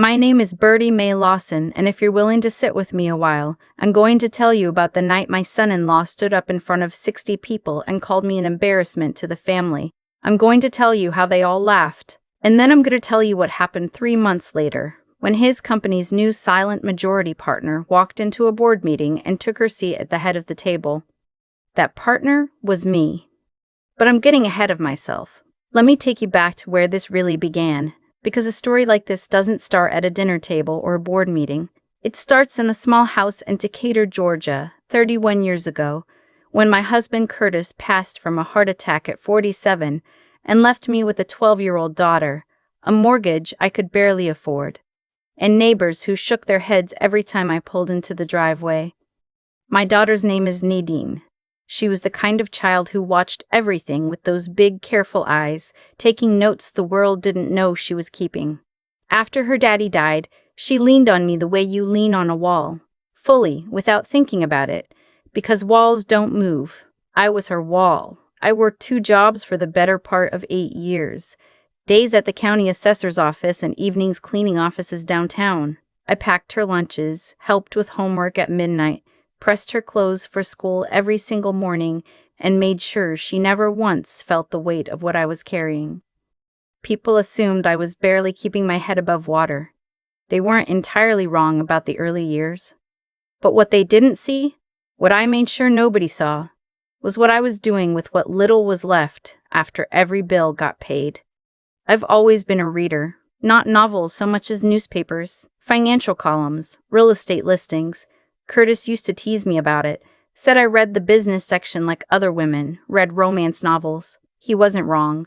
My name is Bertie Mae Lawson, and if you're willing to sit with me a while, I'm going to tell you about the night my son-in-law stood up in front of 60 people and called me an embarrassment to the family. I'm going to tell you how they all laughed. And then I'm going to tell you what happened 3 months later, when his company's new silent majority partner walked into a board meeting and took her seat at the head of the table. That partner was me. But I'm getting ahead of myself. Let me take you back to where this really began. Because a story like this doesn't start at a dinner table or a board meeting. It starts in a small house in Decatur, Georgia, 31 years ago, when my husband Curtis passed from a heart attack at 47 and left me with a 12-year-old daughter, a mortgage I could barely afford, and neighbors who shook their heads every time I pulled into the driveway. My daughter's name is Nadine. She was the kind of child who watched everything with those big, careful eyes, taking notes the world didn't know she was keeping. After her daddy died, she leaned on me the way you lean on a wall, fully, without thinking about it, because walls don't move. I was her wall. I worked 2 jobs for the better part of 8 years. Days at the county assessor's office and evenings cleaning offices downtown. I packed her lunches, helped with homework at midnight, pressed her clothes for school every single morning, and made sure she never once felt the weight of what I was carrying. People assumed I was barely keeping my head above water. They weren't entirely wrong about the early years. But what they didn't see, what I made sure nobody saw, was what I was doing with what little was left after every bill got paid. I've always been a reader, not novels so much as newspapers, financial columns, real estate listings. Curtis used to tease me about it, said I read the business section like other women, read romance novels. He wasn't wrong.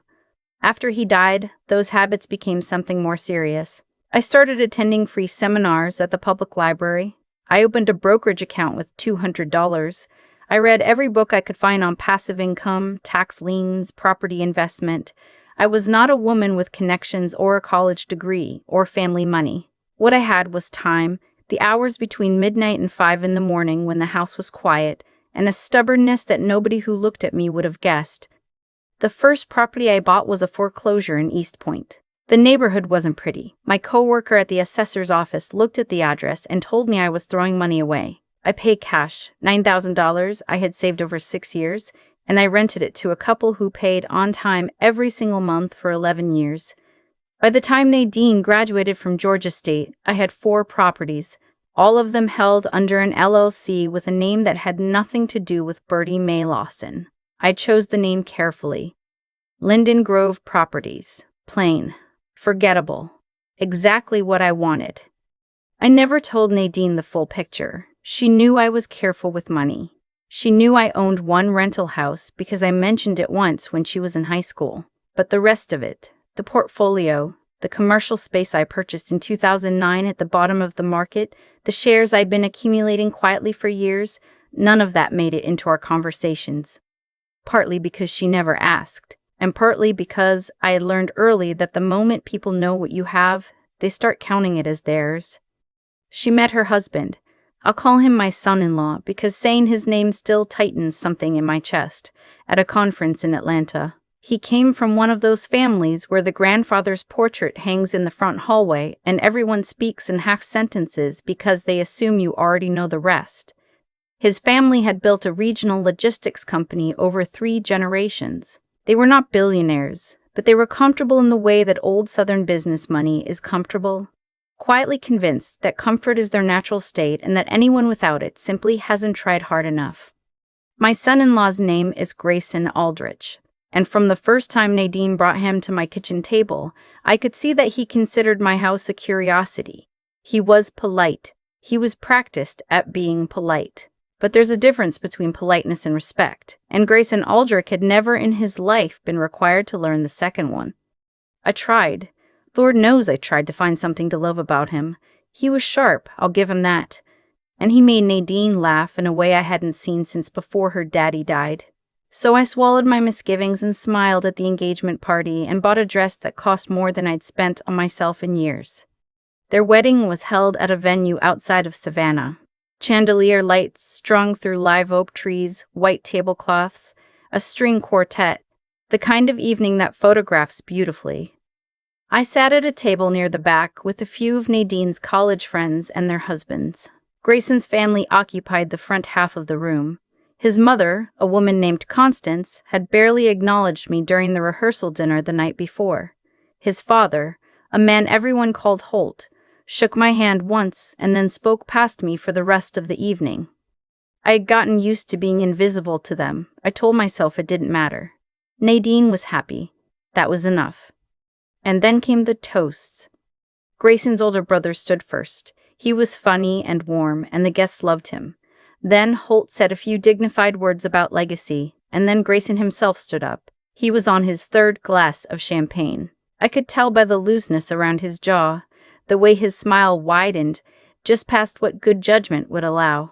After he died, those habits became something more serious. I started attending free seminars at the public library. I opened a brokerage account with $200. I read every book I could find on passive income, tax liens, property investment. I was not a woman with connections or a college degree or family money. What I had was time, the hours between midnight and 5 in the morning when the house was quiet, and a stubbornness that nobody who looked at me would have guessed. The first property I bought was a foreclosure in East Point. The neighborhood wasn't pretty. My coworker at the assessor's office looked at the address and told me I was throwing money away. I paid cash, $9,000 I had saved over 6 years, and I rented it to a couple who paid on time every single month for 11 years. By the time Nadine graduated from Georgia State, I had 4 properties, all of them held under an LLC with a name that had nothing to do with Bertie Mae Lawson. I chose the name carefully. Linden Grove Properties. Plain. Forgettable. Exactly what I wanted. I never told Nadine the full picture. She knew I was careful with money. She knew I owned 1 rental house because I mentioned it once when she was in high school. But the rest of it, the portfolio, the commercial space I purchased in 2009 at the bottom of the market, the shares I'd been accumulating quietly for years, none of that made it into our conversations. Partly because she never asked, and partly because I had learned early that the moment people know what you have, they start counting it as theirs. She met her husband. I'll call him my son-in-law because saying his name still tightens something in my chest, at a conference in Atlanta. He came from one of those families where the grandfather's portrait hangs in the front hallway and everyone speaks in half sentences because they assume you already know the rest. His family had built a regional logistics company over 3 generations. They were not billionaires, but they were comfortable in the way that old Southern business money is comfortable, quietly convinced that comfort is their natural state and that anyone without it simply hasn't tried hard enough. My son-in-law's name is Grayson Aldrich. And from the first time Nadine brought him to my kitchen table, I could see that he considered my house a curiosity. He was polite. He was practiced at being polite. But there's a difference between politeness and respect, and Grayson Aldrich had never in his life been required to learn the second one. I tried. Lord knows I tried to find something to love about him. He was sharp, I'll give him that. And he made Nadine laugh in a way I hadn't seen since before her daddy died. So I swallowed my misgivings and smiled at the engagement party and bought a dress that cost more than I'd spent on myself in years. Their wedding was held at a venue outside of Savannah. Chandelier lights strung through live oak trees, white tablecloths, a string quartet, the kind of evening that photographs beautifully. I sat at a table near the back with a few of Nadine's college friends and their husbands. Grayson's family occupied the front half of the room. His mother, a woman named Constance, had barely acknowledged me during the rehearsal dinner the night before. His father, a man everyone called Holt, shook my hand once and then spoke past me for the rest of the evening. I had gotten used to being invisible to them. I told myself it didn't matter. Nadine was happy. That was enough. And then came the toasts. Grayson's older brother stood first. He was funny and warm, and the guests loved him. Then Holt said a few dignified words about legacy, and then Grayson himself stood up. He was on his third glass of champagne. I could tell by the looseness around his jaw, the way his smile widened, just past what good judgment would allow.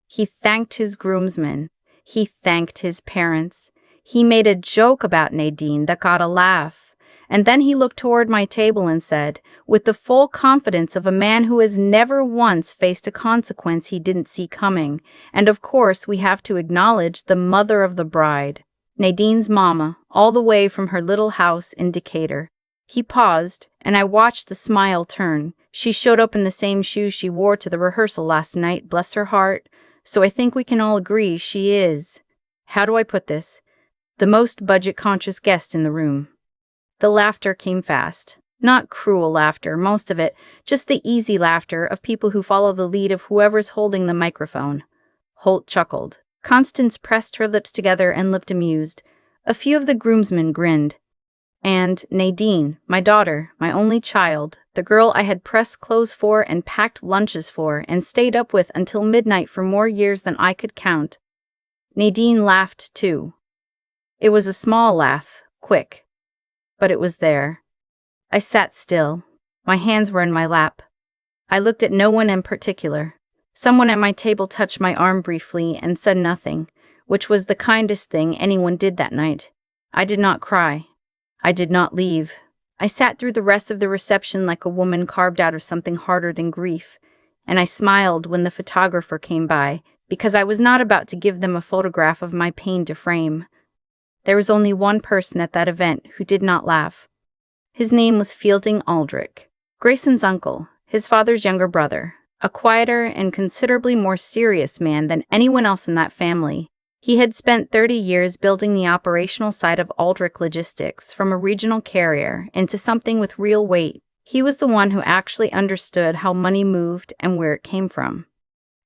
He thanked his groomsmen. He thanked his parents. He made a joke about Nadine that got a laugh. And then he looked toward my table and said, with the full confidence of a man who has never once faced a consequence he didn't see coming, and of course we have to acknowledge the mother of the bride, Nadine's mama, all the way from her little house in Decatur. He paused, and I watched the smile turn. She showed up in the same shoes she wore to the rehearsal last night, bless her heart, so I think we can all agree she is, how do I put this, the most budget-conscious guest in the room. The laughter came fast. Not cruel laughter, most of it, just the easy laughter of people who follow the lead of whoever's holding the microphone. Holt chuckled. Constance pressed her lips together and looked amused. A few of the groomsmen grinned. And Nadine, my daughter, my only child, the girl I had pressed clothes for and packed lunches for and stayed up with until midnight for more years than I could count. Nadine laughed too. It was a small laugh, quick. But it was there. I sat still. My hands were in my lap. I looked at no one in particular. Someone at my table touched my arm briefly and said nothing, which was the kindest thing anyone did that night. I did not cry. I did not leave. I sat through the rest of the reception like a woman carved out of something harder than grief, and I smiled when the photographer came by, because I was not about to give them a photograph of my pain to frame. There was only one person at that event who did not laugh. His name was Fielding Aldrich, Grayson's uncle, his father's younger brother, a quieter and considerably more serious man than anyone else in that family. He had spent 30 years building the operational side of Aldrich Logistics from a regional carrier into something with real weight. He was the one who actually understood how money moved and where it came from.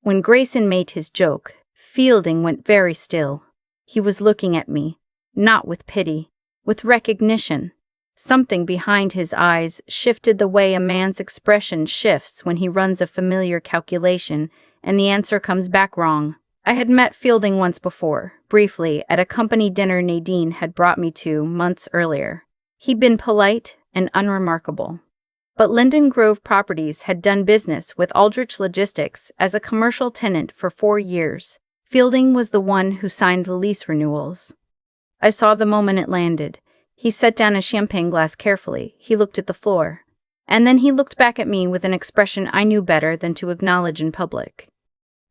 When Grayson made his joke, Fielding went very still. He was looking at me. Not with pity, with recognition. Something behind his eyes shifted the way a man's expression shifts when he runs a familiar calculation and the answer comes back wrong. I had met Fielding once before, briefly, at a company dinner Nadine had brought me to months earlier. He'd been polite and unremarkable. But Linden Grove Properties had done business with Aldrich Logistics as a commercial tenant for 4 years. Fielding was the one who signed the lease renewals. I saw the moment it landed. He set down a champagne glass carefully. He looked at the floor. And then he looked back at me with an expression I knew better than to acknowledge in public.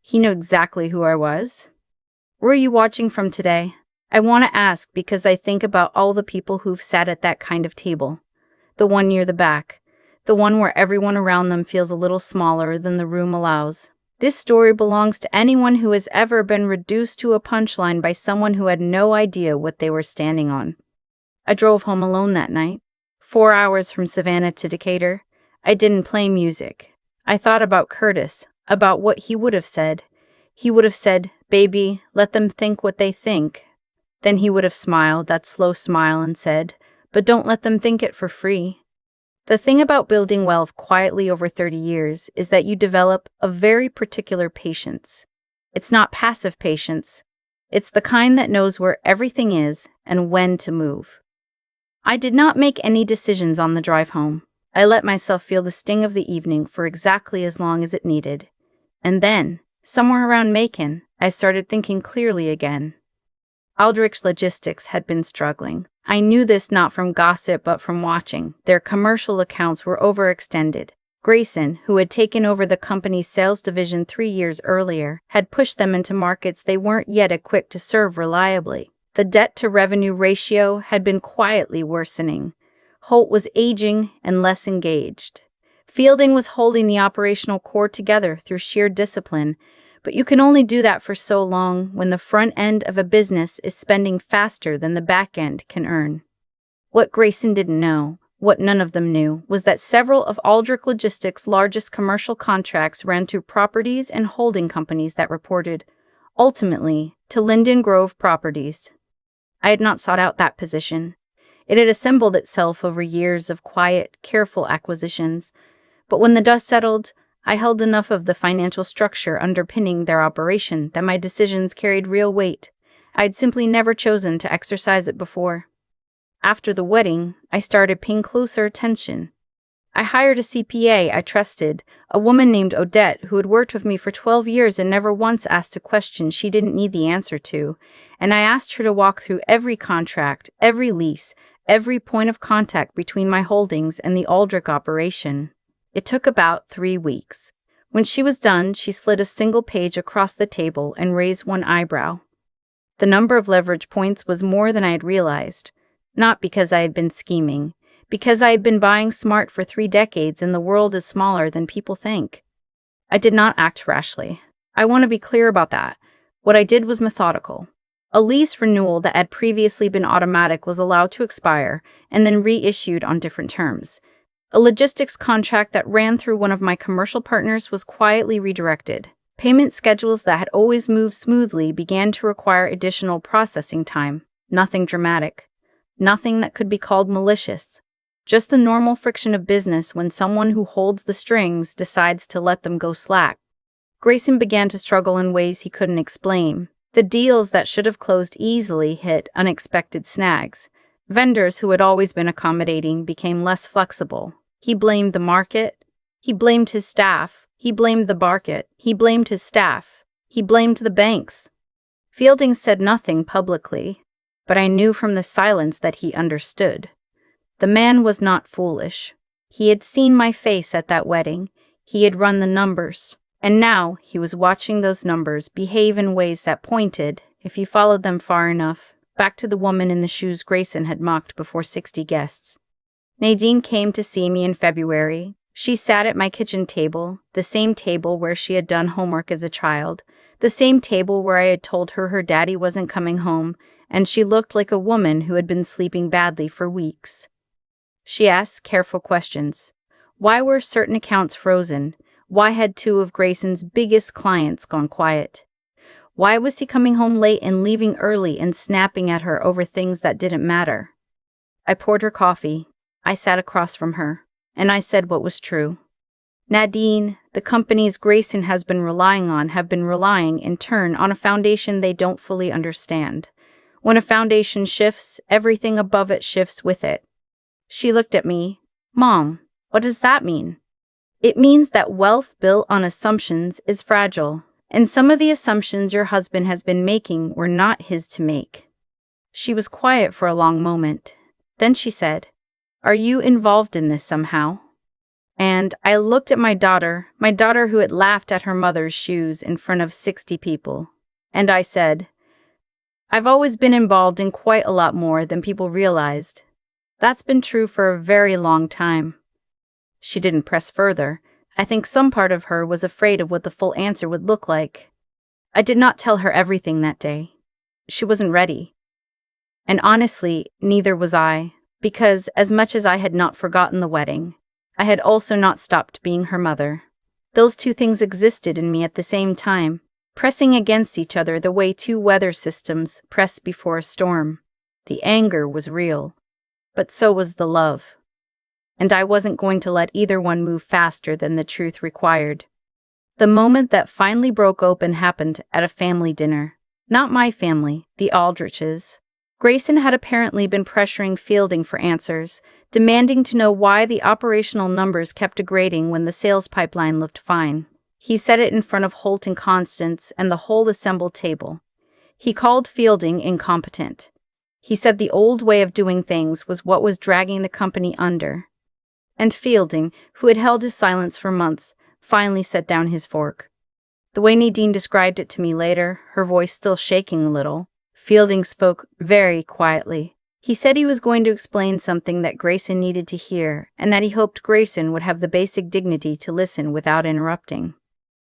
He knew exactly who I was. Where are you watching from today? I want to ask because I think about all the people who've sat at that kind of table. The one near the back. The one where everyone around them feels a little smaller than the room allows. This story belongs to anyone who has ever been reduced to a punchline by someone who had no idea what they were standing on. I drove home alone that night, 4 hours from Savannah to Decatur. I didn't play music. I thought about Curtis, about what he would have said. He would have said, "Baby, let them think what they think." Then he would have smiled, that slow smile, and said, "But don't let them think it for free." The thing about building wealth quietly over 30 years is that you develop a very particular patience. It's not passive patience. It's the kind that knows where everything is and when to move. I did not make any decisions on the drive home. I let myself feel the sting of the evening for exactly as long as it needed. And then, somewhere around Macon, I started thinking clearly again. Aldrich Logistics had been struggling. I knew this not from gossip but from watching. Their commercial accounts were overextended. Grayson, who had taken over the company's sales division 3 years earlier, had pushed them into markets they weren't yet equipped to serve reliably. The debt-to-revenue ratio had been quietly worsening. Holt was aging and less engaged. Fielding was holding the operational core together through sheer discipline, but you can only do that for so long when the front end of a business is spending faster than the back end can earn. What Grayson didn't know, what none of them knew, was that several of Aldrich Logistics' largest commercial contracts ran through properties and holding companies that reported, ultimately, to Linden Grove Properties. I had not sought out that position. It had assembled itself over years of quiet, careful acquisitions, but when the dust settled, I held enough of the financial structure underpinning their operation that my decisions carried real weight. I had simply never chosen to exercise it before. After the wedding, I started paying closer attention. I hired a CPA I trusted, a woman named Odette who had worked with me for 12 years and never once asked a question she didn't need the answer to, and I asked her to walk through every contract, every lease, every point of contact between my holdings and the Aldrich operation. It took about 3 weeks. When she was done, she slid a single page across the table and raised one eyebrow. The number of leverage points was more than I had realized, not because I had been scheming, because I had been buying smart for 3 decades and the world is smaller than people think. I did not act rashly. I want to be clear about that. What I did was methodical. A lease renewal that had previously been automatic was allowed to expire and then reissued on different terms. A logistics contract that ran through one of my commercial partners was quietly redirected. Payment schedules that had always moved smoothly began to require additional processing time. Nothing dramatic. Nothing that could be called malicious. Just the normal friction of business when someone who holds the strings decides to let them go slack. Grayson began to struggle in ways he couldn't explain. The deals that should have closed easily hit unexpected snags. Vendors who had always been accommodating became less flexible. He blamed the market. He blamed his staff. He blamed the market. He blamed his staff. He blamed the banks. Fielding said nothing publicly, but I knew from the silence that he understood. The man was not foolish. He had seen my face at that wedding. He had run the numbers. And now he was watching those numbers behave in ways that pointed, if you followed them far enough, back to the woman in the shoes Grayson had mocked before 60 guests. Nadine came to see me in February. She sat at my kitchen table, the same table where she had done homework as a child, the same table where I had told her daddy wasn't coming home, and she looked like a woman who had been sleeping badly for weeks. She asked careful questions. Why were certain accounts frozen? Why had 2 of Grayson's biggest clients gone quiet? Why was he coming home late and leaving early and snapping at her over things that didn't matter? I poured her coffee. I sat across from her, and I said what was true. Nadine, the companies Grayson has been relying on have been relying, in turn, on a foundation they don't fully understand. When a foundation shifts, everything above it shifts with it. She looked at me. Mom, what does that mean? It means that wealth built on assumptions is fragile, and some of the assumptions your husband has been making were not his to make. She was quiet for a long moment. Then she said, "Are you involved in this somehow?" And I looked at my daughter who had laughed at her mother's shoes in front of 60 people, and I said, "I've always been involved in quite a lot more than people realized. That's been true for a very long time." She didn't press further. I think some part of her was afraid of what the full answer would look like. I did not tell her everything that day. She wasn't ready. And honestly, neither was I, because as much as I had not forgotten the wedding, I had also not stopped being her mother. Those 2 things existed in me at the same time, pressing against each other the way 2 weather systems press before a storm. The anger was real, but so was the love. And I wasn't going to let either one move faster than the truth required. The moment that finally broke open happened at a family dinner. Not my family, the Aldriches. Grayson had apparently been pressuring Fielding for answers, demanding to know why the operational numbers kept degrading when the sales pipeline looked fine. He said it in front of Holt and Constance and the whole assembled table. He called Fielding incompetent. He said the old way of doing things was what was dragging the company under. And Fielding, who had held his silence for months, finally set down his fork. The way Nadine described it to me later, her voice still shaking a little, Fielding spoke very quietly. He said he was going to explain something that Grayson needed to hear, and that he hoped Grayson would have the basic dignity to listen without interrupting.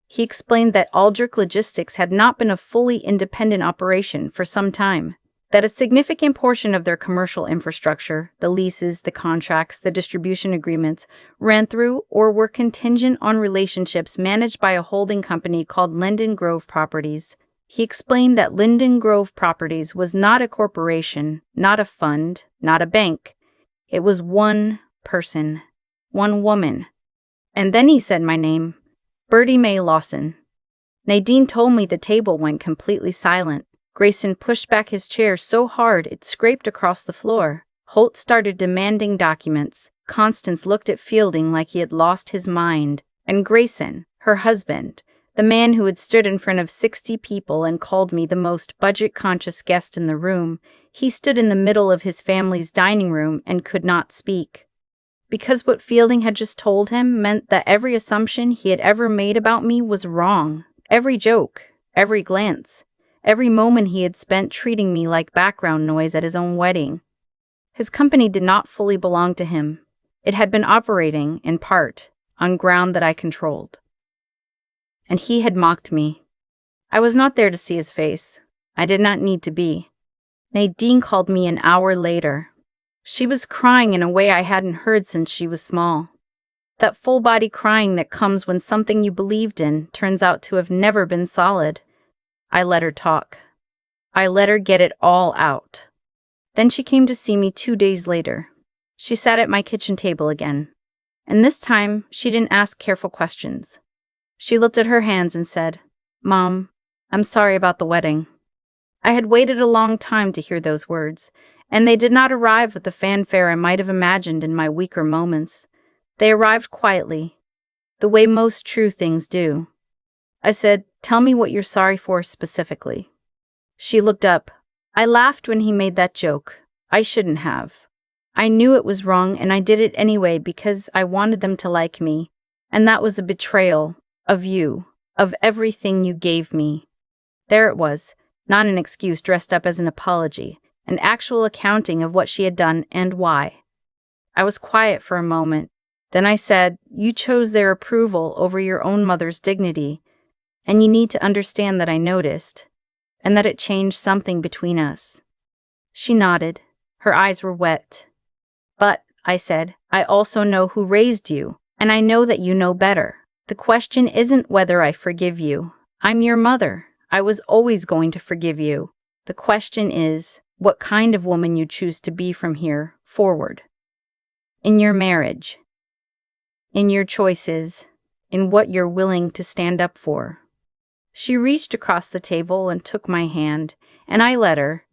He explained that Aldrich Logistics had not been a fully independent operation for some time, that a significant portion of their commercial infrastructure, the leases, the contracts, the distribution agreements, ran through or were contingent on relationships managed by a holding company called Linden Grove Properties. He explained that Linden Grove Properties was not a corporation, not a fund, not a bank. It was one person, one woman. And then he said my name, Bertie Mae Lawson. Nadine told me the table went completely silent. Grayson pushed back his chair so hard it scraped across the floor. Holt started demanding documents. Constance looked at Fielding like he had lost his mind. And Grayson, her husband, the man who had stood in front of 60 people and called me the most budget-conscious guest in the room, he stood in the middle of his family's dining room and could not speak. Because what Fielding had just told him meant that every assumption he had ever made about me was wrong. Every joke, every glance, every moment he had spent treating me like background noise at his own wedding. His company did not fully belong to him. It had been operating, in part, on ground that I controlled. And he had mocked me. I was not there to see his face. I did not need to be. Nadine called me an hour later. She was crying in a way I hadn't heard since she was small. That full-body crying that comes when something you believed in turns out to have never been solid. I let her talk. I let her get it all out. Then she came to see me 2 days later. She sat at my kitchen table again. And this time, she didn't ask careful questions. She looked at her hands and said, "Mom, I'm sorry about the wedding." I had waited a long time to hear those words, and they did not arrive with the fanfare I might have imagined in my weaker moments. They arrived quietly, the way most true things do. I said, "Tell me what you're sorry for specifically." She looked up. I laughed when he made that joke. I shouldn't have. I knew it was wrong, and I did it anyway because I wanted them to like me, and that was a betrayal. Of you, of everything you gave me. There it was, not an excuse dressed up as an apology, an actual accounting of what she had done and why. I was quiet for a moment. Then I said, "You chose their approval over your own mother's dignity, and you need to understand that I noticed, and that it changed something between us." She nodded. Her eyes were wet. "But," I said, "I also know who raised you, and I know that you know better. The question isn't whether I forgive you. I'm your mother. I was always going to forgive you. The question is what kind of woman you choose to be from here forward. In your marriage. In your choices. In what you're willing to stand up for." She reached across the table and took my hand, and I let her.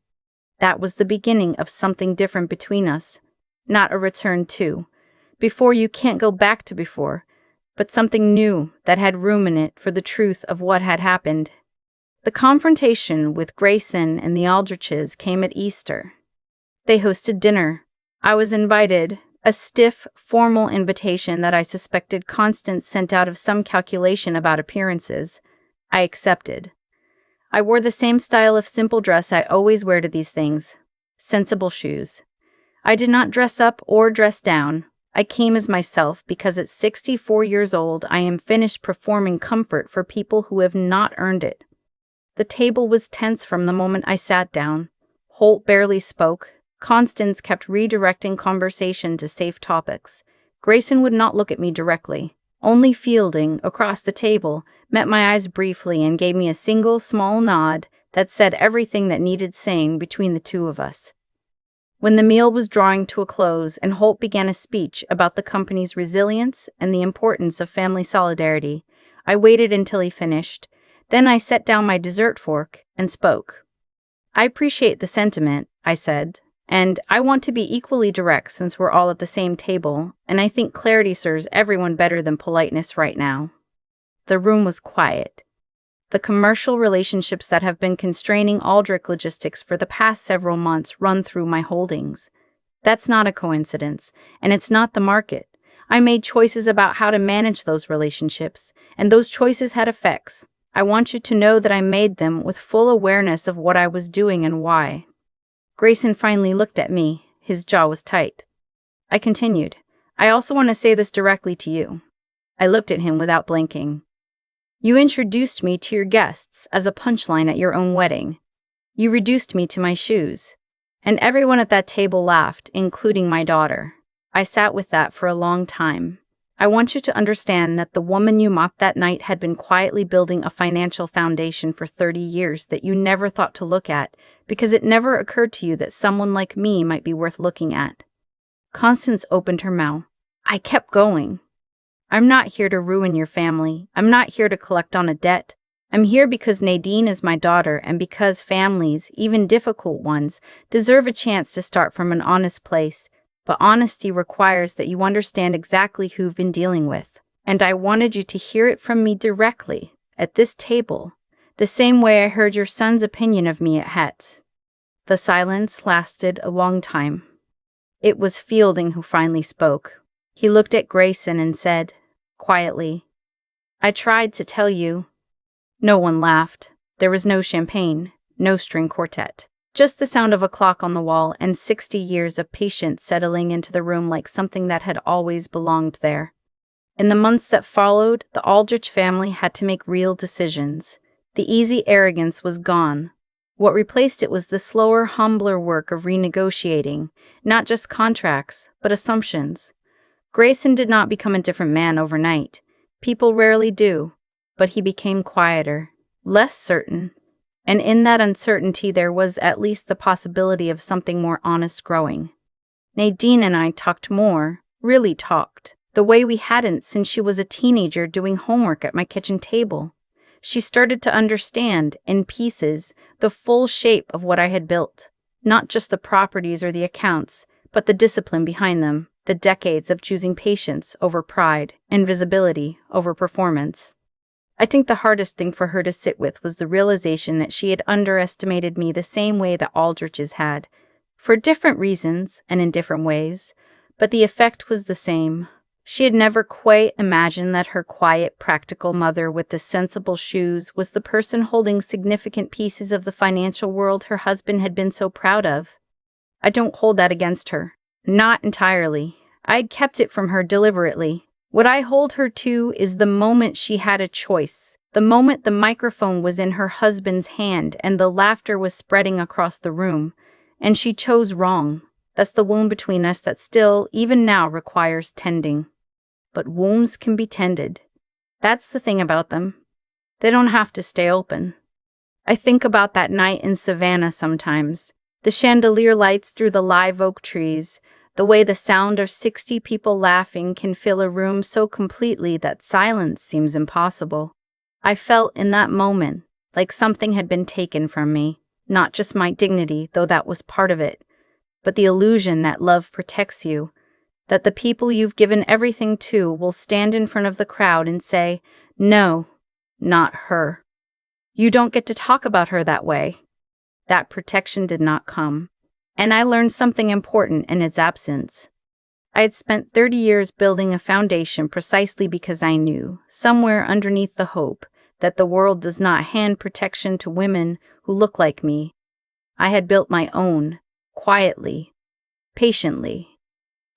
That was the beginning of something different between us. Not a return to. Before you can't go back to before. But something new that had room in it for the truth of what had happened. The confrontation with Grayson and the Aldriches came at Easter. They hosted dinner. I was invited, a stiff, formal invitation that I suspected Constance sent out of some calculation about appearances. I accepted. I wore the same style of simple dress I always wear to these things. Sensible shoes. I did not dress up or dress down. I came as myself because at 64 years old I am finished performing comfort for people who have not earned it. The table was tense from the moment I sat down. Holt barely spoke. Constance kept redirecting conversation to safe topics. Grayson would not look at me directly. Only Fielding, across the table, met my eyes briefly and gave me a single small nod that said everything that needed saying between the two of us. When the meal was drawing to a close and Holt began a speech about the company's resilience and the importance of family solidarity, I waited until he finished. Then I set down my dessert fork and spoke. "I appreciate the sentiment," I said, "and I want to be equally direct since we're all at the same table, and I think clarity serves everyone better than politeness right now." The room was quiet. The commercial relationships that have been constraining Aldrich Logistics for the past several months run through my holdings. That's not a coincidence, and it's not the market. I made choices about how to manage those relationships, and those choices had effects. I want you to know that I made them with full awareness of what I was doing and why. Grayson finally looked at me. His jaw was tight. I continued. I also want to say this directly to you. I looked at him without blinking. You introduced me to your guests as a punchline at your own wedding. You reduced me to my shoes. And everyone at that table laughed, including my daughter. I sat with that for a long time. I want you to understand that the woman you mocked that night had been quietly building a financial foundation for 30 years that you never thought to look at, because it never occurred to you that someone like me might be worth looking at. Constance opened her mouth. I kept going. I'm not here to ruin your family. I'm not here to collect on a debt. I'm here because Nadine is my daughter and because families, even difficult ones, deserve a chance to start from an honest place. But honesty requires that you understand exactly who you've been dealing with. And I wanted you to hear it from me directly, at this table, the same way I heard your son's opinion of me at Het's. The silence lasted a long time. It was Fielding who finally spoke. He looked at Grayson and said, quietly, I tried to tell you. No one laughed. There was no champagne, no string quartet. Just the sound of a clock on the wall and 60 years of patience settling into the room like something that had always belonged there. In the months that followed, the Aldrich family had to make real decisions. The easy arrogance was gone. What replaced it was the slower, humbler work of renegotiating, not just contracts, but assumptions. Grayson did not become a different man overnight. People rarely do, but he became quieter, less certain. And in that uncertainty there was at least the possibility of something more honest growing. Nadine and I talked more, really talked, the way we hadn't since she was a teenager doing homework at my kitchen table. She started to understand, in pieces, the full shape of what I had built. Not just the properties or the accounts, but the discipline behind them, the decades of choosing patience over pride, and visibility over performance. I think the hardest thing for her to sit with was the realization that she had underestimated me the same way the Aldriches had, for different reasons and in different ways, but the effect was the same. She had never quite imagined that her quiet, practical mother with the sensible shoes was the person holding significant pieces of the financial world her husband had been so proud of. I don't hold that against her. Not entirely. I had kept it from her deliberately. What I hold her to is the moment she had a choice, the moment the microphone was in her husband's hand and the laughter was spreading across the room, and she chose wrong. That's the wound between us that still, even now, requires tending. But wounds can be tended. That's the thing about them. They don't have to stay open. I think about that night in Savannah sometimes, the chandelier lights through the live oak trees, the way the sound of 60 people laughing can fill a room so completely that silence seems impossible. I felt in that moment like something had been taken from me, not just my dignity, though that was part of it, but the illusion that love protects you, that the people you've given everything to will stand in front of the crowd and say, no, not her. You don't get to talk about her that way. That protection did not come. And I learned something important in its absence. I had spent 30 years building a foundation precisely because I knew, somewhere underneath the hope, that the world does not hand protection to women who look like me. I had built my own, quietly, patiently,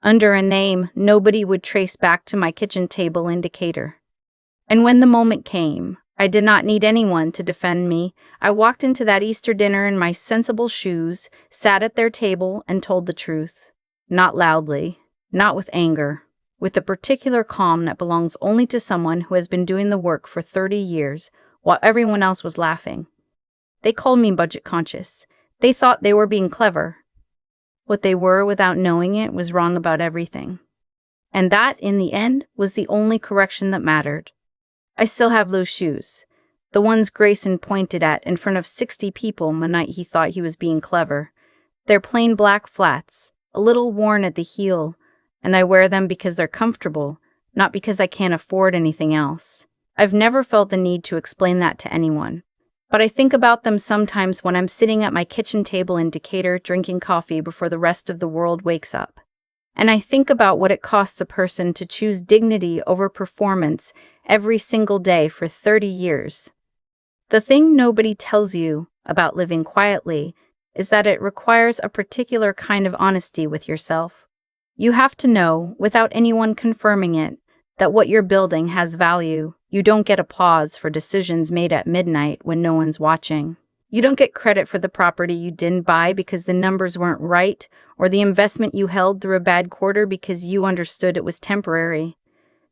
under a name nobody would trace back to my kitchen table indicator. And when the moment came, I did not need anyone to defend me. I walked into that Easter dinner in my sensible shoes, sat at their table, and told the truth. Not loudly, not with anger, with the particular calm that belongs only to someone who has been doing the work for 30 years, while everyone else was laughing. They called me budget conscious. They thought they were being clever. What they were, without knowing it, was wrong about everything. And that, in the end, was the only correction that mattered. I still have those shoes, the ones Grayson pointed at in front of 60 people the night he thought he was being clever. They're plain black flats, a little worn at the heel, and I wear them because they're comfortable, not because I can't afford anything else. I've never felt the need to explain that to anyone, but I think about them sometimes when I'm sitting at my kitchen table in Decatur drinking coffee before the rest of the world wakes up. And I think about what it costs a person to choose dignity over performance every single day for 30 years. The thing nobody tells you about living quietly is that it requires a particular kind of honesty with yourself. You have to know, without anyone confirming it, that what you're building has value. You don't get applause for decisions made at midnight when no one's watching. You don't get credit for the property you didn't buy because the numbers weren't right, or the investment you held through a bad quarter because you understood it was temporary.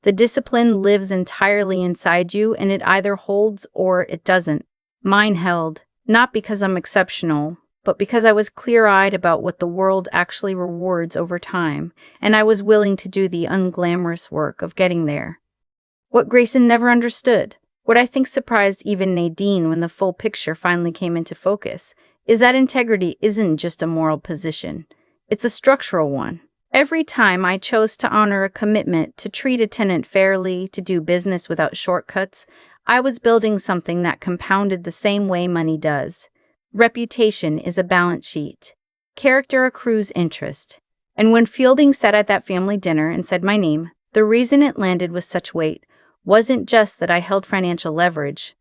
The discipline lives entirely inside you, and it either holds or it doesn't. Mine held, not because I'm exceptional, but because I was clear-eyed about what the world actually rewards over time, and I was willing to do the unglamorous work of getting there. What Grayson never understood, what I think surprised even Nadine when the full picture finally came into focus, is that integrity isn't just a moral position. It's a structural one. Every time I chose to honor a commitment, to treat a tenant fairly, to do business without shortcuts, I was building something that compounded the same way money does. Reputation is a balance sheet. Character accrues interest. And when Fielding sat at that family dinner and said my name, the reason it landed with such weight wasn't just that I held financial leverage.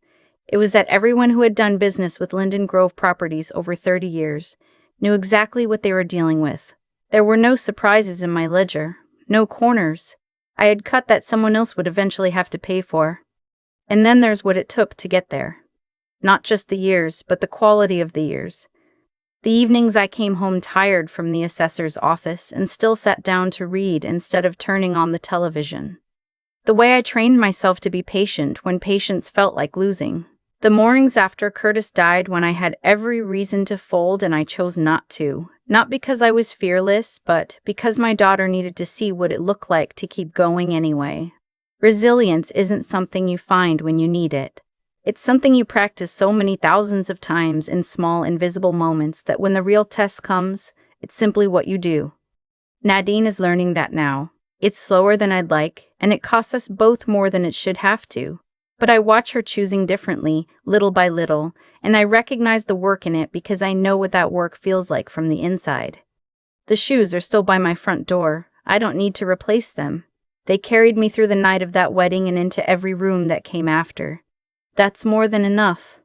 It was that everyone who had done business with Linden Grove Properties over 30 years knew exactly what they were dealing with. There were no surprises in my ledger, no corners. I had cut that someone else would eventually have to pay for. And then there's what it took to get there. Not just the years, but the quality of the years. The evenings I came home tired from the assessor's office and still sat down to read instead of turning on the television. The way I trained myself to be patient when patience felt like losing. The mornings after Curtis died when I had every reason to fold and I chose not to. Not because I was fearless, but because my daughter needed to see what it looked like to keep going anyway. Resilience isn't something you find when you need it. It's something you practice so many thousands of times in small, invisible moments that when the real test comes, it's simply what you do. Nadine is learning that now. It's slower than I'd like, and it costs us both more than it should have to. But I watch her choosing differently, little by little, and I recognize the work in it because I know what that work feels like from the inside. The shoes are still by my front door. I don't need to replace them. They carried me through the night of that wedding and into every room that came after. That's more than enough.